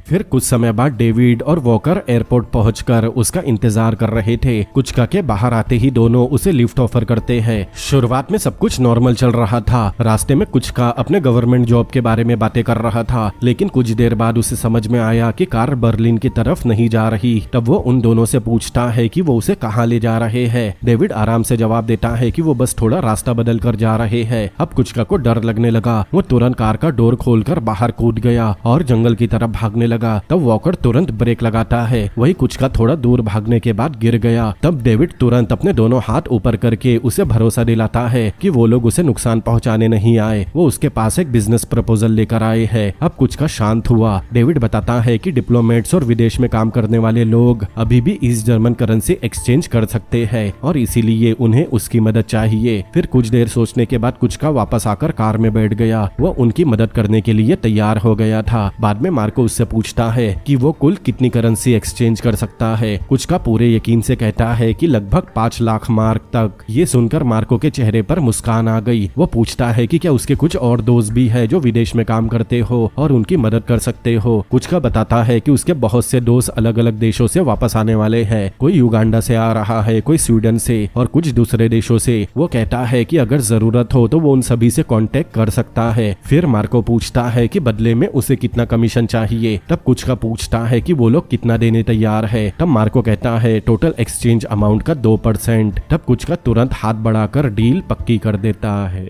फिर कुछ समय बाद डेविड और वॉकर एयरपोर्ट पहुंचकर उसका इंतजार कर रहे थे। कुचका के बाहर आते ही दोनों उसे लिफ्ट ऑफर करते हैं। शुरुआत में सब कुछ नॉर्मल चल रहा था। रास्ते में कुचका अपने गवर्नमेंट जॉब के बारे में बातें कर रहा था, लेकिन कुछ देर बाद उसे समझ में आया कि कार बर्लिन की तरफ नहीं जा रही। तब वो उन दोनों से पूछता है कि वो उसे कहाँ ले जा रहे हैं। डेविड आराम से जवाब देता है कि वो बस थोड़ा रास्ता बदल कर जा रहे हैं। अब कुचका को डर लगने लगा। वो तुरंत कार का डोर खोलकर बाहर कूद गया और जंगल की तरफ भागने लगा। तब वॉकर तुरंत ब्रेक लगाता है। वही कुचका थोड़ा दूर भागने के बाद गिर गया। तब डेविड तुरंत अपने दोनों हाथ ऊपर करके उसे भरोसा दिलाता है कि वो लोग उसे नुकसान पहुंचाने नहीं आए, वो उसके पास एक बिजनेस प्रपोजल लेकर आए हैं। अब कुचका शांत हुआ। डेविड बताता है कि डिप्लोमेट्स और विदेश में काम करने वाले लोग अभी भी ईस्ट जर्मन करेंसी एक्सचेंज कर सकते हैं और इसीलिए उन्हें उसकी मदद चाहिए। फिर कुछ देर सोचने के बाद कुचका वापस आकर कार में बैठ गया। वो उनकी मदद करने के लिए तैयार हो गया था। बाद में मार्को उससे पूछता है कि वो कुल कितनी करेंसी एक्सचेंज कर सकता है। कुचका पूरे यकीन से कहता है कि लगभग 5 लाख मार्क तक। ये सुनकर मार्को के चेहरे पर मुस्कान आ गई। वो पूछता है कि क्या उसके कुछ और दोस्त भी है जो विदेश में काम करते हो और उनकी मदद कर सकते हो। कुचका बताता है कि उसके बहुत से दोस्त अलग अलग देशों से वापस आने वाले हैं। कोई युगांडा से आ रहा है, कोई स्वीडन से और कुछ दूसरे देशों से। वो कहता है कि अगर जरूरत हो तो वो उन सभी से कांटेक्ट कर सकता है। फिर मार्को पूछता है कि बदले में उसे कितना कमीशन चाहिए। तब कुचका पूछता है कि वो लोग कितना देने तैयार है। तब मार्को कहता है टोटल एक्सचेंज अमाउंट का 2%। तब कुचका तुरंत हाथ बढ़ाकर डील पक्की कर देता है।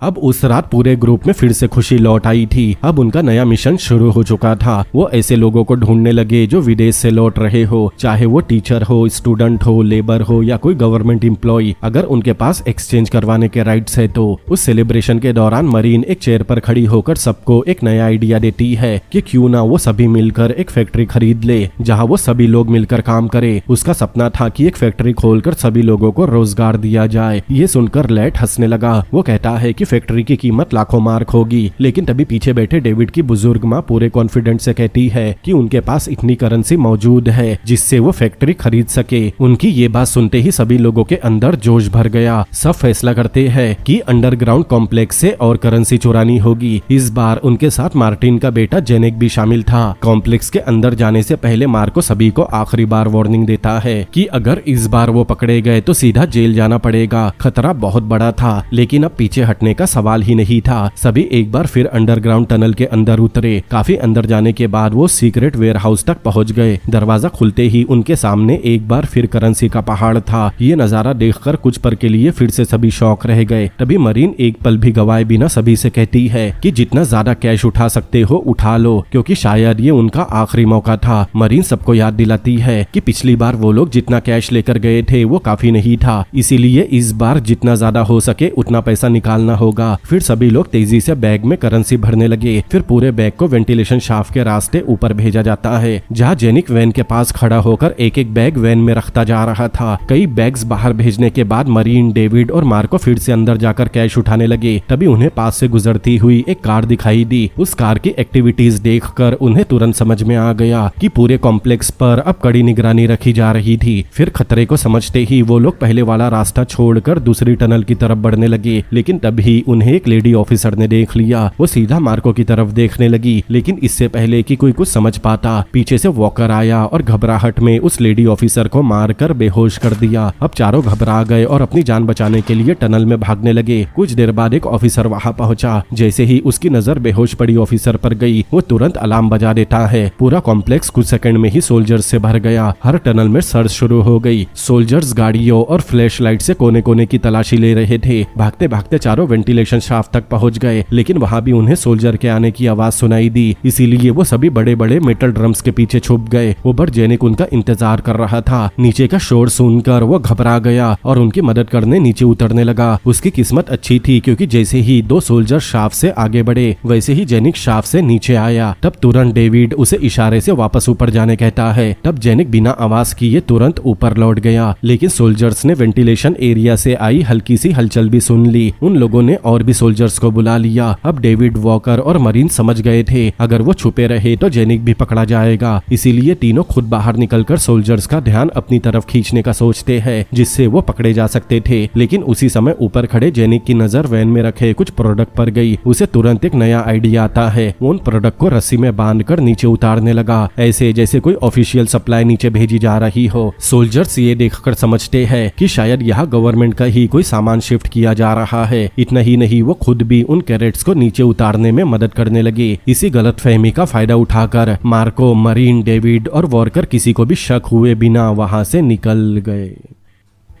अब उस रात पूरे ग्रुप में फिर से खुशी लौट आई थी। अब उनका नया मिशन शुरू हो चुका था। वो ऐसे लोगों को ढूंढने लगे जो विदेश से लौट रहे हो, चाहे वो टीचर हो, स्टूडेंट हो, लेबर हो या कोई गवर्नमेंट एम्प्लॉय। अगर उनके पास एक्सचेंज करवाने के राइट्स है तो। उस सेलिब्रेशन के दौरान मरीन एक चेयर पर खड़ी होकर सबको एक नया आइडिया देती है कि क्यों ना वो सभी मिलकर एक फैक्ट्री खरीद ले जहाँ वो सभी लोग मिलकर काम करे। उसका सपना था कि एक फैक्ट्री खोलकर सभी लोगों को रोजगार दिया जाए। ये सुनकर लैट हंसने लगा। वो कहता है कि फैक्ट्री की कीमत लाखों मार्क होगी, लेकिन तभी पीछे बैठे डेविड की बुजुर्ग माँ पूरे कॉन्फिडेंस से कहती है कि उनके पास इतनी करेंसी मौजूद है जिससे वो फैक्ट्री खरीद सके। उनकी ये बात सुनते ही सभी लोगों के अंदर जोश भर गया। सब फैसला करते हैं कि अंडरग्राउंड कॉम्प्लेक्स से और करेंसी चुरानी होगी। इस बार उनके साथ मार्टिन का बेटा जेनिक भी शामिल था। कॉम्प्लेक्स के अंदर जाने से पहले मार्को सभी को आखिरी बार वार्निंग देता है कि अगर इस बार वो पकड़े गए तो सीधा जेल जाना पड़ेगा। खतरा बहुत बड़ा था, लेकिन अब पीछे हटने का सवाल ही नहीं था। सभी एक बार फिर अंडरग्राउंड टनल के अंदर उतरे। काफी अंदर जाने के बाद वो सीक्रेट वेयरहाउस तक पहुंच गए। दरवाजा खुलते ही उनके सामने एक बार फिर करेंसी का पहाड़ था। ये नजारा देखकर कुछ पल के लिए फिर से सभी शौक रह गए। तभी मरीन एक पल भी गवाए बिना सभी से कहती है कि जितना ज्यादा कैश उठा सकते हो उठा लो, क्योंकि शायद ये उनका आखिरी मौका था। मरीन सबको याद दिलाती है कि पिछली बार वो लोग जितना कैश लेकर गए थे वो काफी नहीं था, इसीलिए इस बार जितना ज्यादा हो सके उतना पैसा निकालना होगा। फिर सभी लोग तेजी से बैग में करेंसी भरने लगे। फिर पूरे बैग को वेंटिलेशन शाफ्ट के रास्ते ऊपर भेजा जाता है, जहाँ जेनिक वैन के पास खड़ा होकर एक एक बैग वैन में रखता जा रहा था। कई बैग्स बाहर भेजने के बाद मरीन, डेविड और मार्को फिर से अंदर जाकर कैश उठाने लगे। तभी उन्हें पास से गुजरती हुई एक कार दिखाई दी। उस कार की एक्टिविटीज देखकर उन्हें तुरंत समझ में आ गया कि पूरे कॉम्प्लेक्स पर अब कड़ी निगरानी रखी जा रही थी। फिर खतरे को समझते ही वो लोग पहले वाला रास्ता छोड़कर दूसरी टनल की तरफ बढ़ने लगे, लेकिन तभी उन्हें एक लेडी ऑफिसर ने देख लिया। वो सीधा मार्को की तरफ देखने लगी, लेकिन इससे पहले कि कोई कुछ समझ पाता, पीछे से वॉकर आया और घबराहट में उस लेडी ऑफिसर को मारकर बेहोश कर दिया। अब चारों घबरा गए और अपनी जान बचाने के लिए टनल में भागने लगे। कुछ देर बाद एक ऑफिसर वहां पहुंचा। जैसे ही उसकी नजर बेहोश पड़ी ऑफिसर पर गई, वो तुरंत अलार्म बजा देता है। पूरा कॉम्प्लेक्स कुछ सेकंड में ही सोल्जर्स से भर गया। हर टनल में सर्च शुरू हो गई। सोल्जर्स गाड़ियों और फ्लैश लाइट से कोने कोने की तलाशी ले रहे थे। भागते भागते चारों वेंटिलेशन शाफ्ट तक पहुंच गए, लेकिन वहां भी उन्हें सोल्जर के आने की आवाज सुनाई दी। इसीलिए वो सभी बड़े बड़े मेटल ड्रम्स के पीछे छुप गए। वो बड़ जेनिक उनका इंतजार कर रहा था। नीचे का शोर सुनकर वो घबरा गया और उनकी मदद करने नीचे उतरने लगा। उसकी किस्मत अच्छी थी, क्योंकि जैसे ही दो सोल्जर शाफ्ट से आगे बढ़े, वैसे ही जेनिक शाफ्ट से नीचे आया। तब तुरंत डेविड उसे इशारे से वापस ऊपर जाने कहता है। तब जेनिक बिना आवाज किए तुरंत ऊपर लौट गया, लेकिन सोल्जर्स ने वेंटिलेशन एरिया से आई हल्की सी हलचल भी सुन ली। उन लोगों ने और भी सोल्जर्स को बुला लिया। अब डेविड, वॉकर और मरीन समझ गए थे अगर वो छुपे रहे तो जेनिक भी पकड़ा जाएगा, इसीलिए तीनों खुद बाहर निकलकर सोल्जर्स का ध्यान अपनी तरफ खींचने का सोचते हैं जिससे वो पकड़े जा सकते थे। लेकिन उसी समय ऊपर खड़े जेनिक की नजर वैन में रखे कुछ प्रोडक्ट पर गई। उसे तुरंत एक नया आइडिया आता है। वो उन प्रोडक्ट को रस्सी में बांधकर नीचे उतारने लगा, ऐसे जैसे कोई ऑफिशियल सप्लाई नीचे भेजी जा रही हो। सोल्जर्स ये देखकर समझते हैं कि शायद यहाँ गवर्नमेंट का ही कोई सामान शिफ्ट किया जा रहा है। इतना ही नहीं, वो खुद भी उन कैरेट्स को नीचे उतारने में मदद करने लगे। इसी गलतफहमी का फायदा उठाकर मार्को, मरीन, डेविड और वॉकर किसी को भी शक हुए बिना वहां से निकल गए।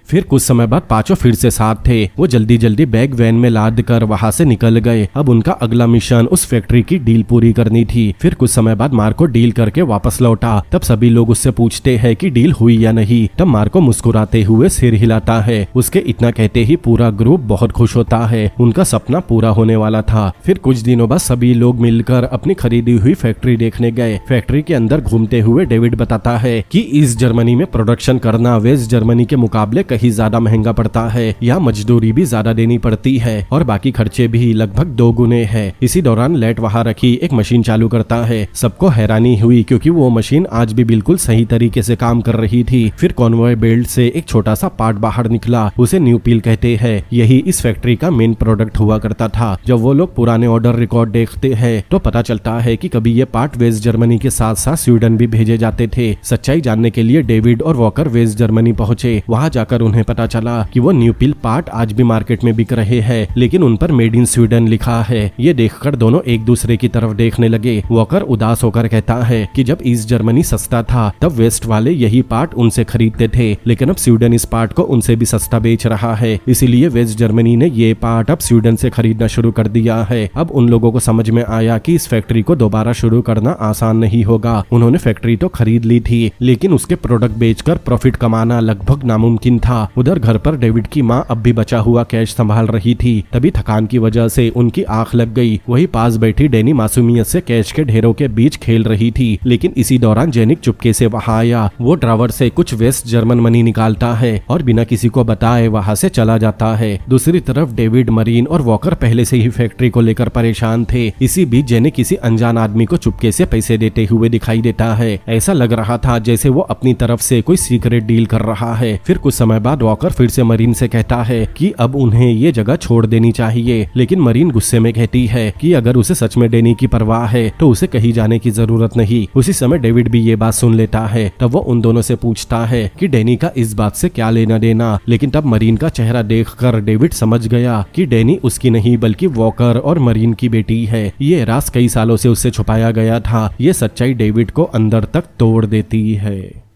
फिर कुछ समय बाद पांचों फिर से साथ थे। वो जल्दी जल्दी बैग वैन में लाद कर वहां से निकल गए। अब उनका अगला मिशन उस फैक्ट्री की डील पूरी करनी थी। फिर कुछ समय बाद मार्को डील करके वापस लौटा। तब सभी लोग उससे पूछते हैं कि डील हुई या नहीं। तब मार्को मुस्कुराते हुए सिर हिलाता है। उसके इतना कहते ही पूरा ग्रुप बहुत खुश होता है। उनका सपना पूरा होने वाला था। फिर कुछ दिनों बाद सभी लोग मिलकर अपनी खरीदी हुई फैक्ट्री देखने गए। फैक्ट्री के अंदर घूमते हुए डेविड बताता है कि ईस्ट जर्मनी में प्रोडक्शन करना वेस्ट जर्मनी के मुकाबले ही ज्यादा महंगा पड़ता है। यहाँ मजदूरी भी ज्यादा देनी पड़ती है और बाकी खर्चे भी लगभग 2 गुने हैं। इसी दौरान लेट वहां रखी एक मशीन चालू करता है। सबको हैरानी हुई क्योंकि वो मशीन आज भी बिल्कुल सही तरीके से काम कर रही थी। फिर कॉन्वॉय बेल्ट से एक छोटा सा पार्ट बाहर निकला। उसे न्यू पील कहते हैं। यही इस फैक्ट्री का मेन प्रोडक्ट हुआ करता था। जब वो लोग पुराने ऑर्डर रिकॉर्ड देखते हैं तो पता चलता है कि कभी ये पार्ट वेस्ट जर्मनी के साथ साथ स्वीडन भी भेजे जाते थे। सच्चाई जानने के लिए डेविड और वॉकर वेस्ट जर्मनी पहुंचे। वहां जाकर उन्हें पता चला कि वो न्यू पील पार्ट आज भी मार्केट में बिक रहे हैं, लेकिन उन पर मेड इन स्वीडन लिखा है। ये देखकर दोनों एक दूसरे की तरफ देखने लगे। वॉकर उदास होकर कहता है कि जब ईस्ट जर्मनी सस्ता था तब वेस्ट वाले यही पार्ट उनसे खरीदते थे, लेकिन अब स्वीडन इस पार्ट को उनसे भी सस्ता बेच रहा है। इसीलिए वेस्ट जर्मनी ने ये पार्ट अब स्वीडन से खरीदना शुरू कर दिया है। अब उन लोगों को समझ में आया कि इस फैक्ट्री को दोबारा शुरू करना आसान नहीं होगा। उन्होंने फैक्ट्री तो खरीद ली थी, लेकिन उसके प्रोडक्ट बेचकर प्रॉफिट कमाना लगभग नामुमकिन था। उधर घर पर डेविड की माँ अब भी बचा हुआ कैश संभाल रही थी। तभी थकान की वजह से उनकी आंख लग गई। वही पास बैठी डेनी मासूमियत से कैश के ढेरों के बीच खेल रही थी, लेकिन इसी दौरान जेनिक चुपके से वहां आया। वो ड्रावर से कुछ वेस्ट जर्मन मनी निकालता है और बिना किसी को बताए वहां से चला जाता है। दूसरी तरफ डेविड, मरीन और वॉकर पहले से ही फैक्ट्री को लेकर परेशान थे। इसी बीच जेनिक किसी अनजान आदमी को चुपके से पैसे देते हुए दिखाई देता है। ऐसा लग रहा था जैसे वो अपनी तरफ से कोई सीक्रेट डील कर रहा है। फिर कुछ समय बाद वॉकर फिर से मरीन से कहता है कि अब उन्हें ये जगह छोड़ देनी चाहिए, लेकिन मरीन गुस्से में कहती है कि अगर उसे सच में डेनी की परवाह है तो उसे कहीं जाने की जरूरत नहीं। उसी समय डेविड भी ये बात सुन लेता है। तब वो उन दोनों से पूछता है कि डेनी का इस बात से क्या लेना देना, लेकिन तब मरीन का चेहरा देखकर डेविड समझ गया कि डेनी उसकी नहीं बल्कि वॉकर और मरीन की बेटी है। ये राज कई सालों से उससे छुपाया गया था। ये सच्चाई डेविड को अंदर तक तोड़ देती है।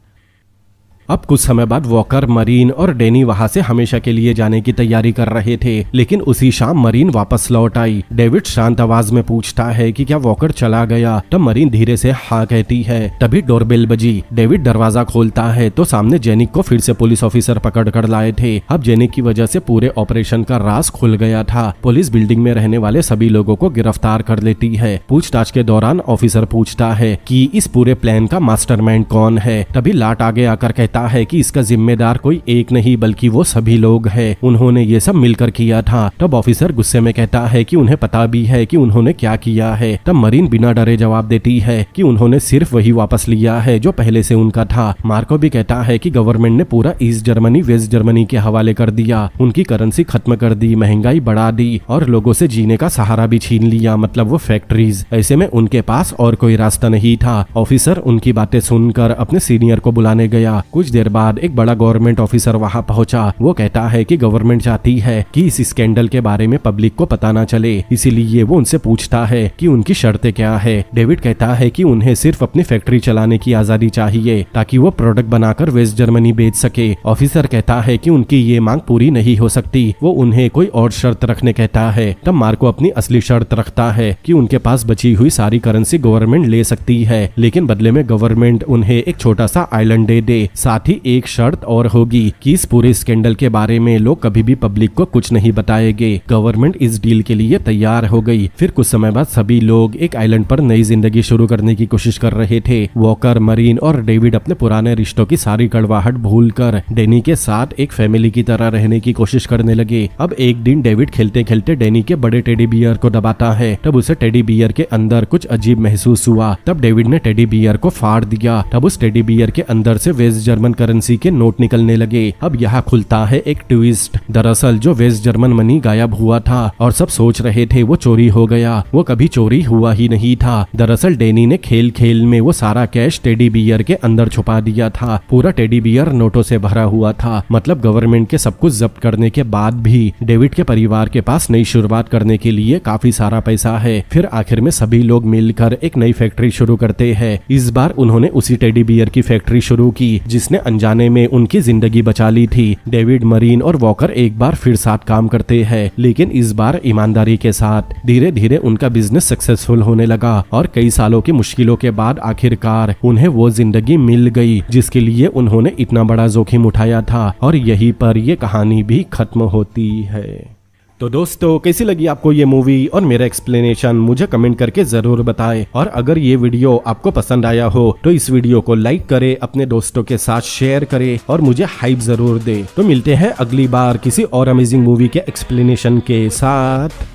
अब कुछ समय बाद वॉकर, मरीन और डेनी वहां से हमेशा के लिए जाने की तैयारी कर रहे थे, लेकिन उसी शाम मरीन वापस लौट आई। डेविड शांत आवाज में पूछता है कि क्या वॉकर चला गया। तब मरीन धीरे से हाँ कहती है। तभी डोरबेल बजी। डेविड दरवाजा खोलता है तो सामने जेनिक को फिर से पुलिस ऑफिसर पकड़ कर लाए थे। अब जेनिक की वजह से पूरे ऑपरेशन का राज खुल गया था। पुलिस बिल्डिंग में रहने वाले सभी लोगों को गिरफ्तार कर लेती है। पूछताछ के दौरान ऑफिसर पूछता है कि इस पूरे प्लान का मास्टरमाइंड कौन है। तभी लाट आगे आकर कहता है कि इसका जिम्मेदार कोई एक नहीं बल्कि वो सभी लोग हैं। उन्होंने ये सब मिलकर किया था। तब ऑफिसर गुस्से में कहता है कि उन्हें पता भी है कि उन्होंने क्या किया है। तब मरीन बिना डरे जवाब देती है कि उन्होंने सिर्फ वही वापस लिया है जो पहले से उनका था। मार्को भी कहता है कि गवर्नमेंट ने पूरा ईस्ट जर्मनी वेस्ट जर्मनी के हवाले कर दिया, उनकी करेंसी खत्म कर दी, महंगाई बढ़ा दी और लोगों से जीने का सहारा भी छीन लिया, मतलब वो फैक्ट्रीज। ऐसे में उनके पास और कोई रास्ता नहीं था। ऑफिसर उनकी बातें सुनकर अपने सीनियर को बुलाने गया। कुछ देर बाद एक बड़ा गवर्नमेंट ऑफिसर वहां पहुंचा। वो कहता है कि गवर्नमेंट चाहती है कि इस स्कैंडल के बारे में पब्लिक को पता ना चले, इसीलिए वो उनसे पूछता है कि उनकी शर्तें क्या है। डेविड कहता है कि उन्हें सिर्फ अपनी फैक्ट्री चलाने की आजादी चाहिए ताकि वो प्रोडक्ट बनाकर वेस्ट जर्मनी बेच सके। ऑफिसर कहता है कि उनकी ये मांग पूरी नहीं हो सकती। वो उन्हें कोई और शर्त रखने कहता है। तब मार्को अपनी असली शर्त रखता है कि उनके पास बची हुई सारी करेंसी गवर्नमेंट ले सकती है, लेकिन बदले में गवर्नमेंट उन्हें एक छोटा सा आइलैंड दे। साथ ही एक शर्त और होगी कि इस पूरे स्कैंडल के बारे में लोग कभी भी पब्लिक को कुछ नहीं बताएंगे। गवर्नमेंट इस डील के लिए तैयार हो गई। फिर कुछ समय बाद सभी लोग एक आइलैंड पर नई जिंदगी शुरू करने की कोशिश कर रहे थे। वॉकर, मरीन और डेविड अपने पुराने रिश्तों की सारी कड़वाहट भूलकर डैनी के साथ एक फैमिली की तरह रहने की कोशिश करने लगे। अब एक दिन डेविड खेलते खेलते डैनी के बड़े टेडी बियर को दबाता है। तब उसे टेडी बियर के अंदर कुछ अजीब महसूस हुआ। तब डेविड ने टेडी बियर को फाड़ दिया। तब उस टेडी बियर के अंदर से वेस्ट जर्मन करेंसी के नोट निकलने लगे। अब यहाँ खुलता है एक ट्विस्ट। दरअसल जो वेस्ट जर्मन मनी गायब हुआ था और सब सोच रहे थे वो चोरी हो गया, वो कभी चोरी हुआ ही नहीं था। दरअसल डैनी ने खेल खेल में वो सारा कैश टेडी बियर के अंदर छुपा दिया था। पूरा टेडी बियर नोटों से भरा हुआ था। मतलब गवर्नमेंट के सब कुछ जब्त करने के बाद भी डेविड के परिवार के पास नई शुरुआत करने के लिए काफी सारा पैसा है। फिर आखिर में सभी लोग मिलकर एक नई फैक्ट्री शुरू करते हैं। इस बार उन्होंने उसी टेडी बियर की फैक्ट्री शुरू की जिसने अनजाने में उनकी जिंदगी बचा ली थी। डेविड, मरीन और वॉकर एक बार फिर साथ काम करते हैं, लेकिन इस बार ईमानदारी के साथ। धीरे धीरे उनका बिजनेस सक्सेसफुल होने लगा और कई सालों की मुश्किलों के बाद आखिरकार उन्हें वो जिंदगी मिल गई जिसके लिए उन्होंने इतना बड़ा जोखिम उठाया था। और यहीं पर ये कहानी भी खत्म होती है। तो दोस्तों, कैसी लगी आपको ये मूवी और मेरा एक्सप्लेनेशन मुझे कमेंट करके जरूर बताएं। और अगर ये वीडियो आपको पसंद आया हो तो इस वीडियो को लाइक करें, अपने दोस्तों के साथ शेयर करें और मुझे हाइप जरूर दें। तो मिलते हैं अगली बार किसी और अमेजिंग मूवी के एक्सप्लेनेशन के साथ।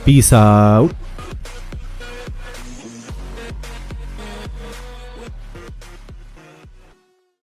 Peace out.